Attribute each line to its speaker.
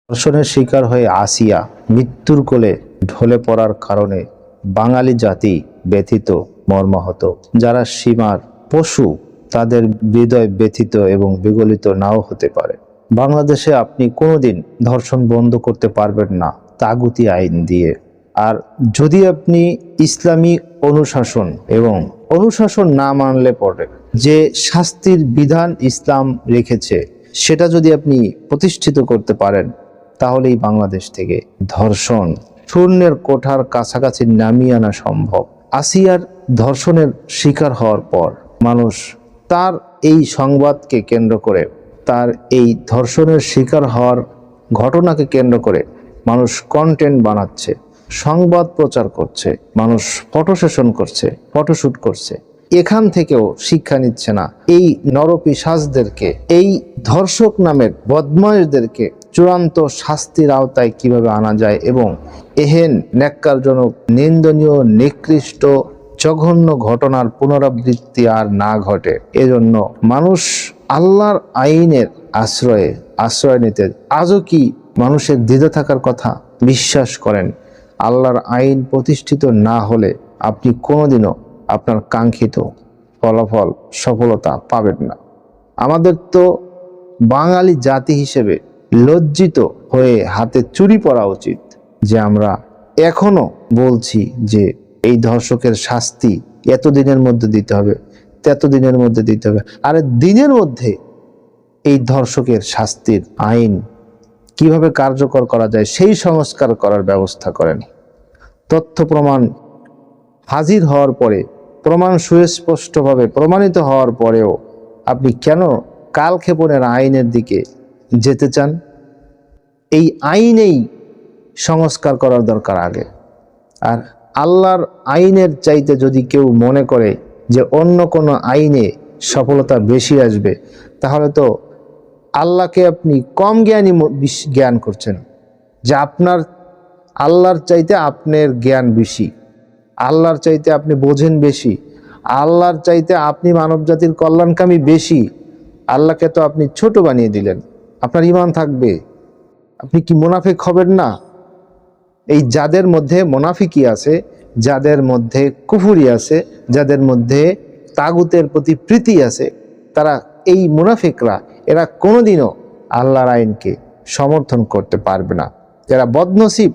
Speaker 1: ধর্ষণের শিকার হয়ে আসিয়া মৃত্যুর কোলে ঢলে পড়ার কারণে বাঙালি জাতি ব্যথিত মর্মাহত। যারা সীমার পশু তাদের হৃদয় ব্যথিত এবং বিগলিত নাও হতে পারে। বাংলাদেশে আপনি কোনোদিন ধর্ষণ বন্ধ করতে পারবেন না তাগুতি আইন দিয়ে। আর যদি আপনি ইসলামী অনুশাসন এবং অনুশাসন না মানলে পরে যে শাস্তির বিধান ইসলাম রেখেছে সেটা যদি আপনি প্রতিষ্ঠিত করতে পারেন, তাহলেই বাংলাদেশ থেকে ধর্ষণ শূন্যের কোঠার কাছাকাছি নামিয়ে আনা সম্ভব। আসিয়ার ধর্ষণের শিকার হওয়ার পর মানুষ তার এই সংবাদকে কেন্দ্র করে, তার এই ধর্ষণের শিকার হওয়ার ঘটনাকে কেন্দ্র করে মানুষ কন্টেন্ট বানাচ্ছে, সংবাদ প্রচার করছে, মানুষ ফটো সেশন করছে, ফটোশুট করছে। এখান থেকেও শিক্ষা নিচ্ছে না এই নরপিশাচদেরকে, এই ধর্ষক নামের বদমাশদেরকে চূড়ান্ত শাস্তির আওতায় কিভাবে আনা যায় এবং এহেন ন্যাক্কারজনক, নিন্দনীয়, নিকৃষ্ট, জঘন্য ঘটনার পুনরাবৃত্তি আর না ঘটে। এজন্য মানুষ আল্লাহর আইনের আশ্রয় নিতে আজও কি মানুষের দ্বিধা থাকার কথা? বিশ্বাস করেন, আল্লাহর আইন প্রতিষ্ঠিত না হলে আপনি কোনোদিনও আপনার কাঙ্ক্ষিত ফলাফল, সফলতা পাবেন না। আমাদের তো বাঙালি জাতি হিসেবে লজ্জিত হয়ে হাতে চুরি পরা উচিত যে আমরা এখনো বলছি যে এই ধর্ষকের শাস্তি এতদিনের মধ্যে দিতে হবে, ততদিনের মধ্যে দিতে হবে। আর দিনের মধ্যে এই ধর্ষকের শাস্তির আইন কিভাবে কার্যকর করা যায় সেই সংস্কার করার ব্যবস্থা করেন। তথ্য প্রমাণ হাজির হওয়ার পরে, প্রমাণ সুস্পষ্টভাবে প্রমাণিত হওয়ার পরেও আপনি কেন কালক্ষেপণের আইনের দিকে যেতে চান? এই আইনেই সংস্কার করার দরকার আগে। আর আল্লাহর আইনের চাইতে যদি কেউ মনে করে যে অন্য কোনো আইনে সফলতা বেশি আসবে, তাহলে তো আল্লাহকে আপনি কম জ্ঞান করছেন। যে আপনার আল্লাহর চাইতে আপনার জ্ঞান বেশি, আল্লাহর চাইতে আপনি বোঝেন বেশি, আল্লাহর চাইতে আপনি মানব জাতির কল্যাণকামী বেশি। আল্লাহকে তো আপনি ছোট বানিয়ে দিলেন। আপনার ঈমান থাকবে? আপনি কি মুনাফিক হবেন না? এই যাদের মধ্যে মুনাফিকি আছে, যাদের মধ্যে কুফরি আছে, যাদের মধ্যে তাগুতের প্রতি প্রীতি আছে, তারা এই মুনাফিকরা এরা কোনোদিনও আল্লাহর আইনকে সমর্থন করতে পারবে না। যারা বদনসিব